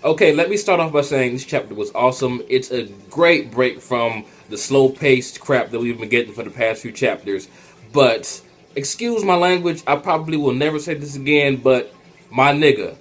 Okay, let me start off by saying this chapter was awesome. It's a great break from the slow-paced crap that we've been getting for the past few chapters. But, excuse my language, I probably will never say this again, but my nigga,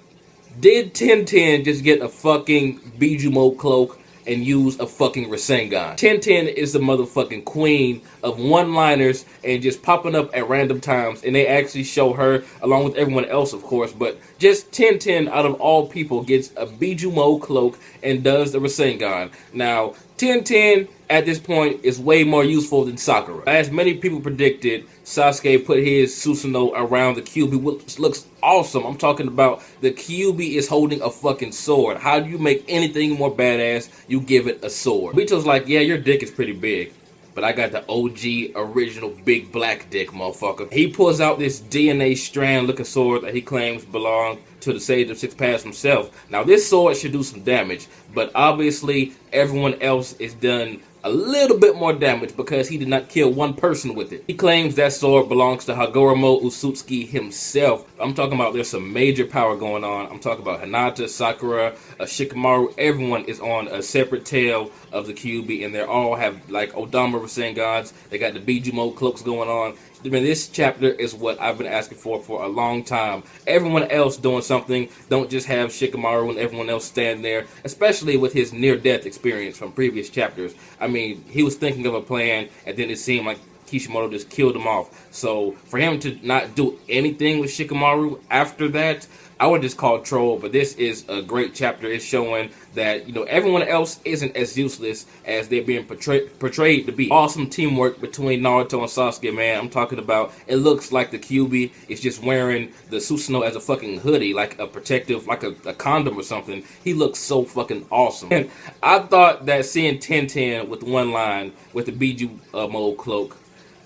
did 1010 just get a fucking Bijuu mode cloak and use a fucking Rasengan? 1010 is the motherfucking queen of one-liners and just popping up at random times, and they actually show her along with everyone else, of course, but just 1010 out of all people gets a Bijuu mode cloak and does the Rasengan. Now, 1010 at this point is way more useful than Sakura. As many people predicted, Sasuke put his Susanoo around the Kyuubi, which looks awesome. I'm talking about the Kyuubi is holding a fucking sword. How do you make anything more badass? You give it a sword. Obito's like, yeah, your dick is pretty big, but I got the OG original big black dick, motherfucker. He pulls out this DNA strand looking sword that he claims belonged to the Sage of Six Paths himself. Now this sword should do some damage, but obviously everyone else is done a little bit more damage because he did not kill one person with it. He claims that sword belongs to Hagoromo Utsutsuki himself. I'm talking about there's some major power going on. I'm talking about Hinata, Sakura, Shikamaru. Everyone is on a separate tail of the Kyuubi, and they all have like Odama Rasengans. They got the Bijuu mode cloaks going on. I mean, this chapter is what I've been asking for a long time. Everyone else doing something. Don't just have Shikamaru and everyone else stand there, especially with his near-death experience from previous chapters. I mean, he was thinking of a plan, and then it seemed like Kishimoto just killed him off. So for him to not do anything with Shikamaru after that, I would just call troll. But this is a great chapter. It's showing that, you know, everyone else isn't as useless as they're being portrayed to be. Awesome teamwork between Naruto and Sasuke, man. I'm talking about, it looks like the Kyuubi is just wearing the Susanoo as a fucking hoodie, like a protective, like a condom or something. He looks so fucking awesome. And I thought that seeing 1010 with one line with the Bijuu mode cloak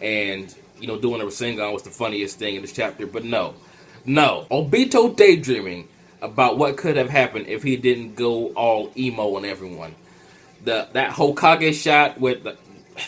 and, you know, doing a Rasengan was the funniest thing in this chapter, but no. No, Obito daydreaming about what could have happened if he didn't go all emo on everyone. That Hokage shot with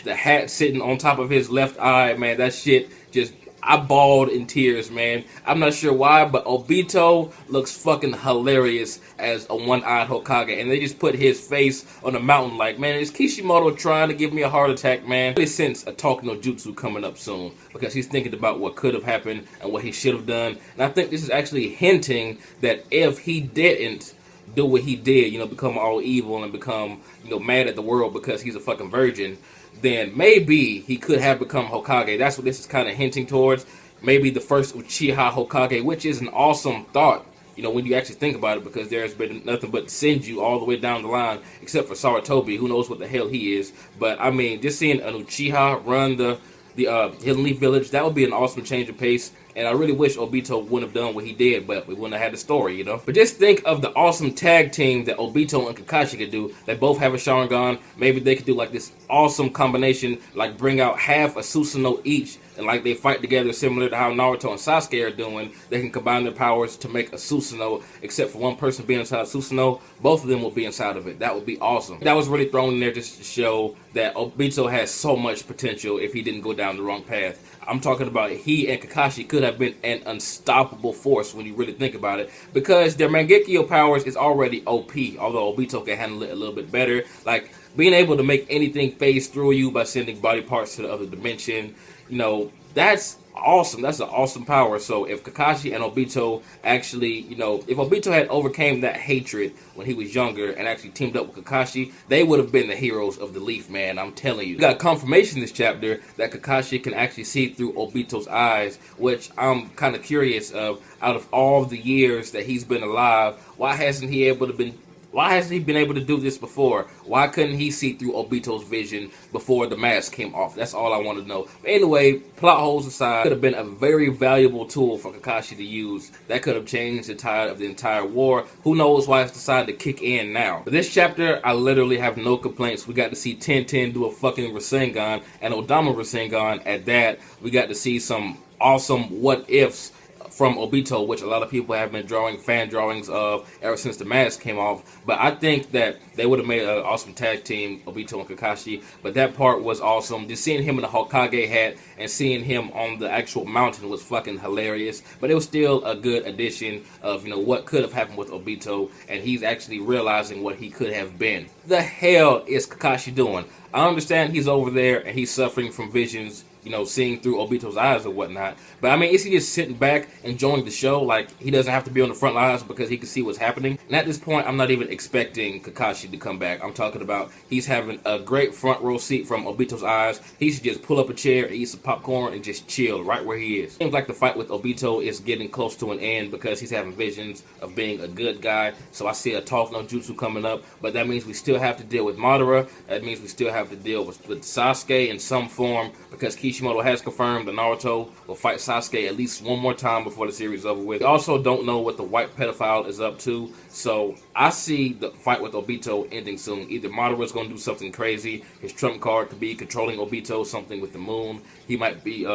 the hat sitting on top of his left eye, man, that shit just, I bawled in tears, man. I'm not sure why, but Obito looks fucking hilarious as a one-eyed Hokage, and they just put his face on a mountain like, man, is Kishimoto trying to give me a heart attack, man? I really sense a talk no jutsu coming up soon, because he's thinking about what could have happened and what he should have done, and I think this is actually hinting that if he didn't do what he did, you know, become all evil and become, you know, mad at the world because he's a fucking virgin, then maybe he could have become Hokage. That's what this is kind of hinting towards. Maybe the first Uchiha Hokage, which is an awesome thought, you know, when you actually think about it, because there's been nothing but Senju all the way down the line, except for Saratobi, who knows what the hell he is. But, I mean, just seeing an Uchiha run the Hidden Leaf Village, that would be an awesome change of pace. And I really wish Obito wouldn't have done what he did, but we wouldn't have had the story, you know? But just think of the awesome tag team that Obito and Kakashi could do. They both have a Sharingan. Maybe they could do like this awesome combination, like bring out half a Susanoo each, and like they fight together similar to how Naruto and Sasuke are doing. They can combine their powers to make a Susanoo, except for one person being inside Susanoo. Both of them will be inside of it. That would be awesome. That was really thrown in there just to show that Obito has so much potential if he didn't go down the wrong path. I'm talking about he and Kakashi could have been an unstoppable force when you really think about it, because their Mangekyo powers is already OP, although Obito can handle it a little bit better. Like, being able to make anything phase through you by sending body parts to the other dimension, you know, that's awesome. That's an awesome power. So if Kakashi and Obito actually, you know, if Obito had overcame that hatred when he was younger and actually teamed up with Kakashi, they would have been the heroes of the Leaf, man. I'm telling you. We got confirmation in this chapter that Kakashi can actually see through Obito's eyes, which I'm kind of curious of. Out of all the years that he's been alive, why hasn't he been able to do this before? Why couldn't he see through Obito's vision before the mask came off? That's all I want to know. But anyway, plot holes aside, could have been a very valuable tool for Kakashi to use. That could have changed the tide of the entire war. Who knows why it's decided to kick in now. For this chapter, I literally have no complaints. We got to see 1010 do a fucking Rasengan, and Odama Rasengan at that. We got to see some awesome what-ifs from Obito, which a lot of people have been drawing fan drawings of ever since the mask came off. But I think that they would have made an awesome tag team, Obito and Kakashi. But that part was awesome. Just seeing him in the Hokage hat and seeing him on the actual mountain was fucking hilarious. But it was still a good addition of, what could have happened with Obito, and he's actually realizing what he could have been. The hell is Kakashi doing? I understand he's over there and he's suffering from visions, seeing through Obito's eyes or whatnot. But I mean, is he just sitting back enjoying the show? Like, he doesn't have to be on the front lines because he can see what's happening. And at this point, I'm not even expecting Kakashi to come back. I'm talking about he's having a great front row seat from Obito's eyes. He should just pull up a chair and eat some popcorn and just chill right where he is. Seems like the fight with Obito is getting close to an end because he's having visions of being a good guy. So I see a Talk No Jutsu coming up, but that means we still have to deal with Madara. That means we still have to deal with Sasuke in some form, because Kishimoto has confirmed that Naruto will fight Sasuke at least one more time before the series is over with. We also don't know what the white pedophile is up to, so I see the fight with Obito ending soon. Either Madara is going to do something crazy, his trump card could be controlling Obito, something with the moon. He might be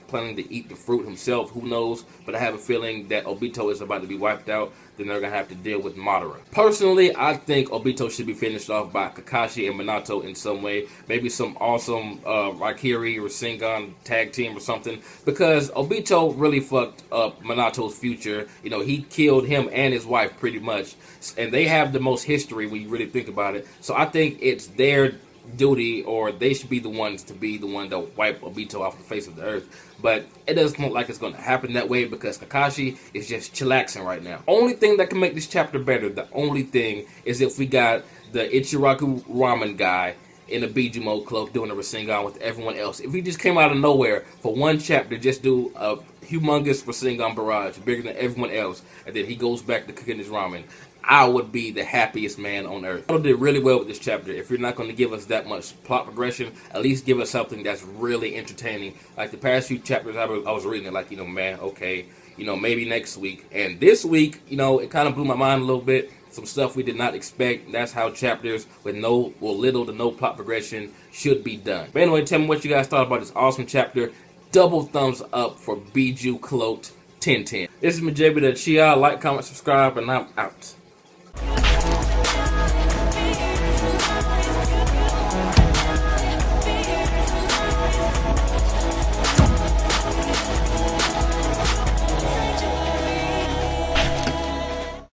planning to eat the fruit himself, who knows, but I have a feeling that Obito is about to be wiped out. Then they're going to have to deal with Madara. Personally, I think Obito should be finished off by Kakashi and Minato in some way. Maybe some awesome Raikiri or Rasengan tag team or something. Because Obito really fucked up Minato's future. He killed him and his wife pretty much. And they have the most history when you really think about it. So I think it's their duty, or they should be the ones to wipe Obito off the face of the earth. But it doesn't look like it's going to happen that way because Kakashi is just chillaxing right now. Only thing that can make this chapter better, the only thing, is if we got the Ichiraku Ramen guy in a Bijuu mode cloak doing a Rasengan with everyone else. If he just came out of nowhere for one chapter, just do a humongous Rasengan barrage, bigger than everyone else, and then he goes back to cooking his ramen, I would be the happiest man on earth. I did really well with this chapter. If you're not going to give us that much plot progression, at least give us something that's really entertaining. Like the past few chapters, I was reading it like, man, okay, maybe next week. And this week, it kind of blew my mind a little bit. Some stuff we did not expect. That's how chapters with little to no plot progression should be done. But anyway, tell me what you guys thought about this awesome chapter. Double thumbs up for Bijuu Cloaked 1010. This is my jbDAuchiha. Like, comment, subscribe, and I'm out.